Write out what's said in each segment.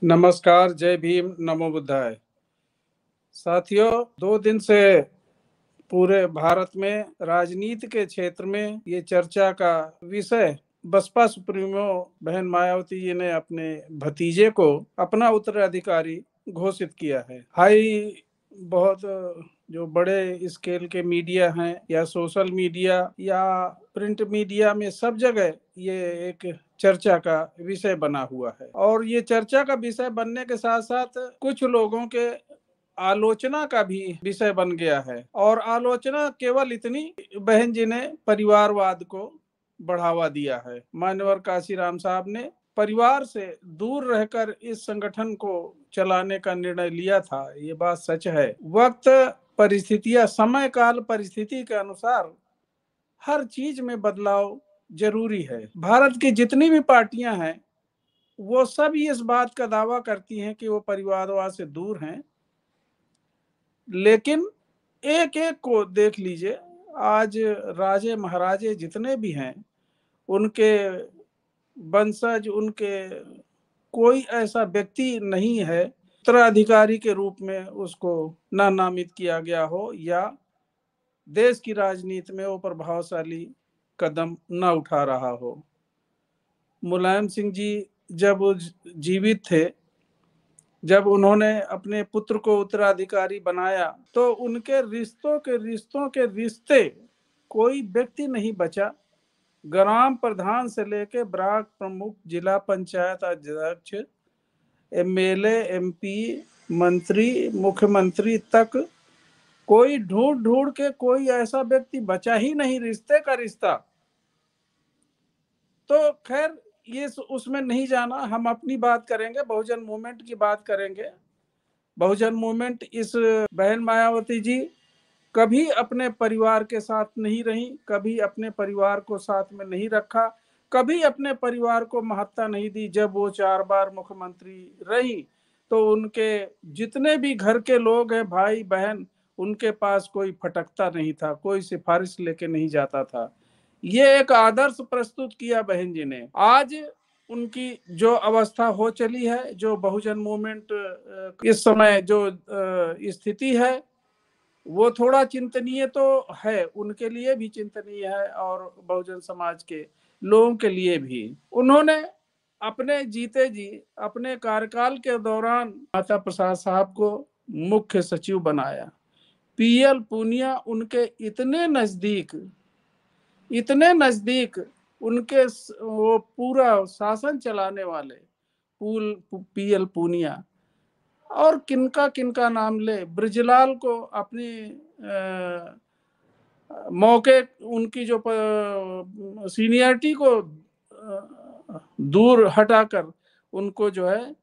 नमस्कार, जय भीम, नमो बुद्धाय। साथियों, 2 दिन से पूरे भारत में राजनीति के क्षेत्र में ये चर्चा का विषय बसपा सुप्रीमो बहन मायावती जी ने अपने भतीजे को अपना उत्तराधिकारी घोषित किया है। बहुत जो बड़े स्केल के मीडिया हैं या सोशल मीडिया या प्रिंट मीडिया में सब जगह ये एक चर्चा का विषय बना हुआ है और ये चर्चा का विषय बनने के साथ साथ कुछ लोगों के आलोचना का भी विषय बन गया है। और आलोचना केवल इतनी, बहन जी ने परिवारवाद को बढ़ावा दिया है। मान्यवर काशीराम साहब ने परिवार से दूर रहकर इस संगठन को चलाने का निर्णय लिया था, ये बात सच है। वक्त, परिस्थितियां, समय काल परिस्थिति के अनुसार हर चीज में बदलाव जरूरी है। भारत की जितनी भी पार्टियां हैं वो सब इस बात का दावा करती हैं कि वो परिवारवाद से दूर हैं, लेकिन एक एक को देख लीजिए। आज राजे महाराजे जितने भी हैं, उनके वंशज, उनके कोई ऐसा व्यक्ति नहीं है उत्तराधिकारी के रूप में उसको ना नामित किया गया हो या देश की राजनीति में वो प्रभावशाली कदम न उठा रहा हो। मुलायम सिंह जी जब जीवित थे, जब उन्होंने अपने पुत्र को उत्तराधिकारी बनाया तो उनके रिश्तों के रिश्ते कोई व्यक्ति नहीं बचा। ग्राम प्रधान से लेके ब्लॉक प्रमुख, जिला पंचायत अध्यक्ष, एमएलए, एमपी, मंत्री, मुख्यमंत्री तक कोई ढूंढ ढूंढ के कोई ऐसा व्यक्ति बचा ही नहीं, रिश्ते का रिश्ता। तो खैर ये उसमें नहीं जाना, हम अपनी बात करेंगे, बहुजन मूवमेंट की बात करेंगे। बहुजन मूवमेंट, इस बहन मायावती जी कभी अपने परिवार के साथ नहीं रही, कभी अपने परिवार को साथ में नहीं रखा, कभी अपने परिवार को महत्ता नहीं दी। जब वो 4 बार मुख्यमंत्री रही तो उनके जितने भी घर के लोग हैं, भाई बहन, उनके पास कोई फटकता नहीं था, कोई सिफारिश लेके नहीं जाता था। ये एक आदर्श प्रस्तुत किया बहन जी ने। आज उनकी जो अवस्था हो चली है, जो बहुजन मूवमेंट इस समय जो स्थिति है, वो थोड़ा चिंतनीय तो है, उनके लिए भी चिंतनीय है और बहुजन समाज के लोगों के लिए भी। उन्होंने अपने जीते जी अपने कार्यकाल के दौरान माता प्रसाद साहब को मुख्य सचिव बनाया। पीएल पूनिया उनके इतने नजदीक उनके वो पूरा शासन चलाने वाले पीएल पूनिया, और किनका नाम ले, ब्रिजलाल को अपनी मौके, उनकी जो सीनियरिटी को दूर हटाकर उनको जो है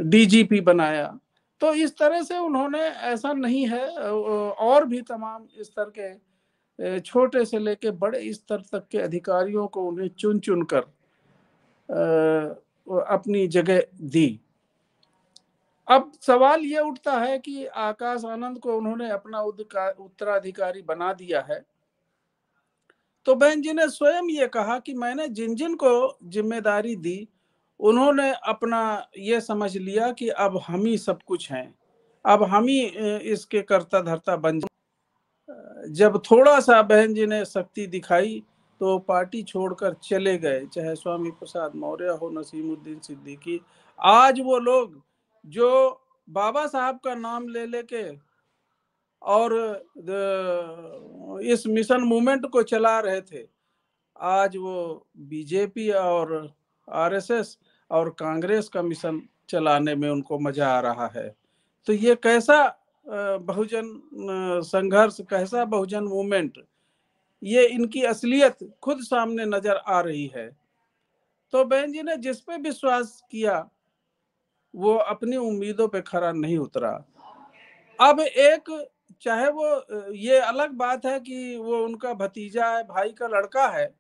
डीजीपी बनाया। तो इस तरह से उन्होंने, ऐसा नहीं है, और भी तमाम स्तर के छोटे से लेके बड़े स्तर तक के अधिकारियों को उन्हें चुन चुन कर अपनी जगह दी। अब सवाल ये उठता है कि आकाश आनंद को उन्होंने अपना उत्तराधिकारी बना दिया है, तो बहन जी ने स्वयं ये कहा कि मैंने जिन जिन को जिम्मेदारी दी, उन्होंने अपना ये समझ लिया कि अब हम ही सब कुछ हैं, अब हम ही इसके कर्ता धर्ता बन जाए। जब थोड़ा सा बहन जी ने शक्ति दिखाई तो पार्टी छोड़कर चले गए, चाहे स्वामी प्रसाद मौर्य हो, नसीमुद्दीन सिद्दीकी। आज वो लोग जो बाबा साहब का नाम ले लेके और इस मिशन मूवमेंट को चला रहे थे, आज वो बीजेपी और आरएसएस और कांग्रेस का मिशन चलाने में उनको मजा आ रहा है। तो ये कैसा बहुजन संघर्ष, कैसा बहुजन मूवमेंट, ये इनकी असलियत खुद सामने नजर आ रही है। तो बहन जी ने जिस पे विश्वास किया वो अपनी उम्मीदों पे खरा नहीं उतरा। अब एक, चाहे वो, ये अलग बात है कि वो उनका भतीजा है, भाई का लड़का है,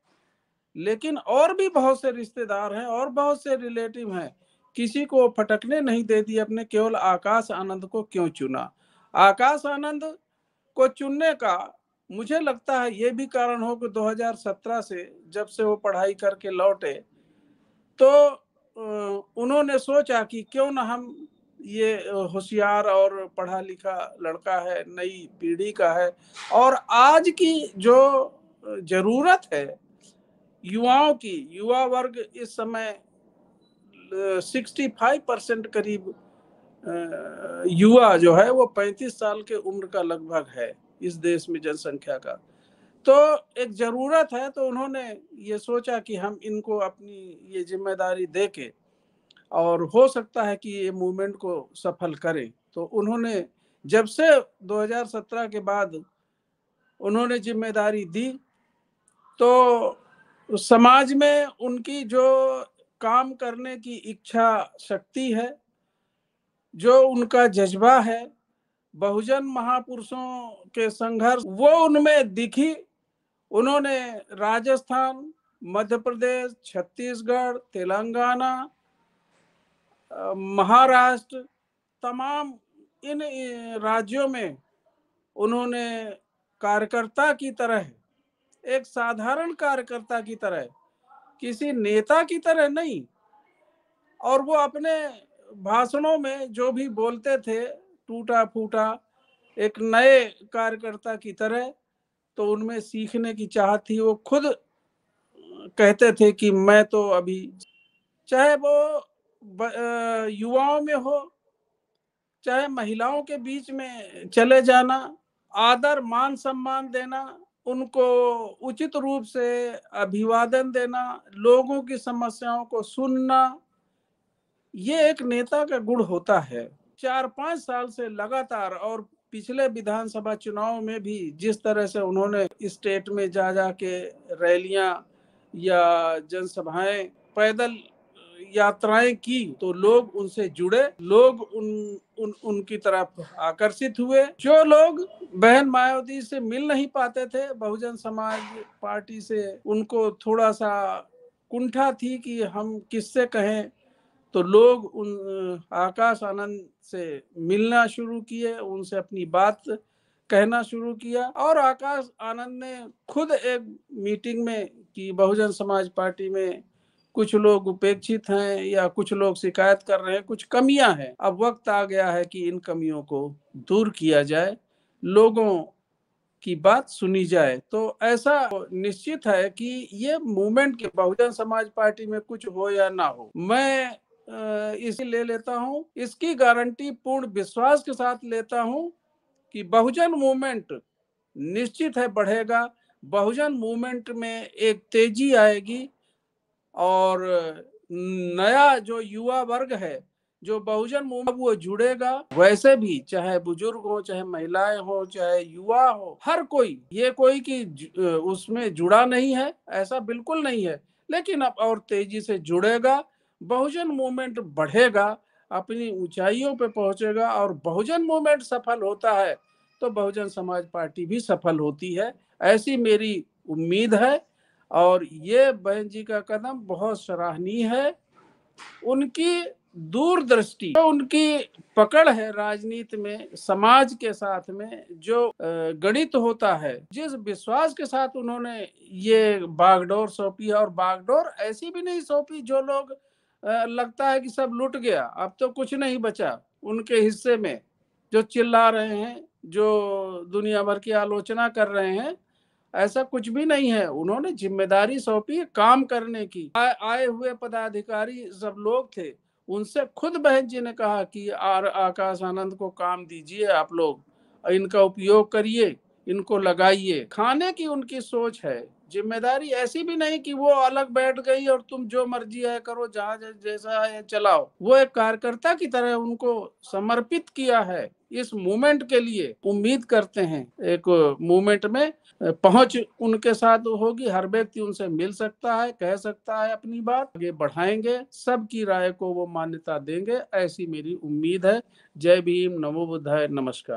लेकिन और भी बहुत से रिश्तेदार हैं और बहुत से रिलेटिव हैं, किसी को फटकने नहीं दे दी। अपने केवल आकाश आनंद को क्यों चुना? आकाश आनंद को चुनने का मुझे लगता है ये भी कारण हो कि 2017 से जब से वो पढ़ाई करके लौटे तो उन्होंने सोचा कि क्यों ना हम ये होशियार और पढ़ा लिखा लड़का है, नई पीढ़ी का है और आज की जो जरूरत है युवाओं की, युवा वर्ग इस समय 65% करीब युवा जो है वो 35 साल के उम्र का लगभग है इस देश में जनसंख्या का। तो एक जरूरत है, तो उन्होंने ये सोचा कि हम इनको अपनी ये जिम्मेदारी दे के और हो सकता है कि ये मूवमेंट को सफल करें। तो उन्होंने जब से 2017 के बाद उन्होंने जिम्मेदारी दी, तो समाज में उनकी जो काम करने की इच्छा शक्ति है, जो उनका जज्बा है, बहुजन महापुरुषों के संघर्ष वो उनमें दिखी। उन्होंने राजस्थान, मध्य प्रदेश, छत्तीसगढ़, तेलंगाना, महाराष्ट्र, तमाम इन राज्यों में उन्होंने कार्यकर्ता की तरह, एक साधारण कार्यकर्ता की तरह, किसी नेता की तरह नहीं, और वो अपने भाषणों में जो भी बोलते थे टूटा फूटा एक नए कार्यकर्ता की तरह, तो उनमें सीखने की चाहत थी। वो खुद कहते थे कि मैं तो अभी, चाहे वो युवाओं में हो, चाहे महिलाओं के बीच में चले जाना, आदर मान सम्मान देना, उनको उचित रूप से अभिवादन देना, लोगों की समस्याओं को सुनना, ये एक नेता का गुण होता है। 4-5 साल से लगातार और पिछले विधानसभा चुनाव में भी जिस तरह से उन्होंने स्टेट में जा जा के रैलियां या जनसभाएं, पैदल यात्राएं की, तो लोग उनसे जुड़े, लोग उनकी तरफ आकर्षित हुए। जो लोग बहन मायावती से मिल नहीं पाते थे, बहुजन समाज पार्टी से उनको थोड़ा सा कुंठा थी कि हम किससे कहें, तो लोग उन आकाश आनंद से मिलना शुरू किए, उनसे अपनी बात कहना शुरू किया। और आकाश आनंद ने खुद एक मीटिंग में कि बहुजन समाज पार्टी में कुछ लोग उपेक्षित हैं या कुछ लोग शिकायत कर रहे हैं, कुछ कमियां हैं, अब वक्त आ गया है कि इन कमियों को दूर किया जाए, लोगों की बात सुनी जाए। तो ऐसा निश्चित है कि ये मूवमेंट के बहुजन समाज पार्टी में कुछ हो या ना हो, मैं इसे ले लेता हूं, इसकी गारंटी पूर्ण विश्वास के साथ लेता हूं कि बहुजन मूवमेंट निश्चित है बढ़ेगा। बहुजन मूवमेंट में एक तेजी आएगी और नया जो युवा वर्ग है जो बहुजन मूवमेंट वो जुड़ेगा। वैसे भी चाहे बुजुर्ग हो, चाहे महिलाएं हो, चाहे युवा हो, हर कोई, ये कोई कि उसमें जुड़ा नहीं है, ऐसा बिल्कुल नहीं है, लेकिन अब और तेजी से जुड़ेगा। बहुजन मूवमेंट बढ़ेगा, अपनी ऊंचाइयों पे पहुंचेगा, और बहुजन मूवमेंट सफल होता है तो बहुजन समाज पार्टी भी सफल होती है, ऐसी मेरी उम्मीद है। और ये बहन जी का कदम बहुत सराहनीय है। उनकी दूरदृष्टि, जो उनकी पकड़ है राजनीति में, समाज के साथ में जो गणित होता है, जिस विश्वास के साथ उन्होंने ये बागडोर सौंपी है, और बागडोर ऐसी भी नहीं सौंपी जो लोग लगता है कि सब लुट गया, अब तो कुछ नहीं बचा उनके हिस्से में, जो चिल्ला रहे हैं, जो दुनिया भर की आलोचना कर रहे हैं, ऐसा कुछ भी नहीं है। उन्होंने जिम्मेदारी सौंपी काम करने की। आए हुए पदाधिकारी सब लोग थे, उनसे खुद बहन जी ने कहा कि आकाश आनंद को काम दीजिए, आप लोग इनका उपयोग करिए, इनको लगाइए। खाने की उनकी सोच है। जिम्मेदारी ऐसी भी नहीं कि वो अलग बैठ गई और तुम जो मर्जी है करो, जहाँ जैसा है चलाओ। वो एक कार्यकर्ता की तरह उनको समर्पित किया है इस मूवमेंट के लिए। उम्मीद करते हैं एक मूवमेंट में पहुंच उनके साथ होगी, हर व्यक्ति उनसे मिल सकता है, कह सकता है अपनी बात, आगे बढ़ाएंगे, सबकी राय को वो मान्यता देंगे, ऐसी मेरी उम्मीद है। जय भीम, नमो बुद्धाय, नमस्कार।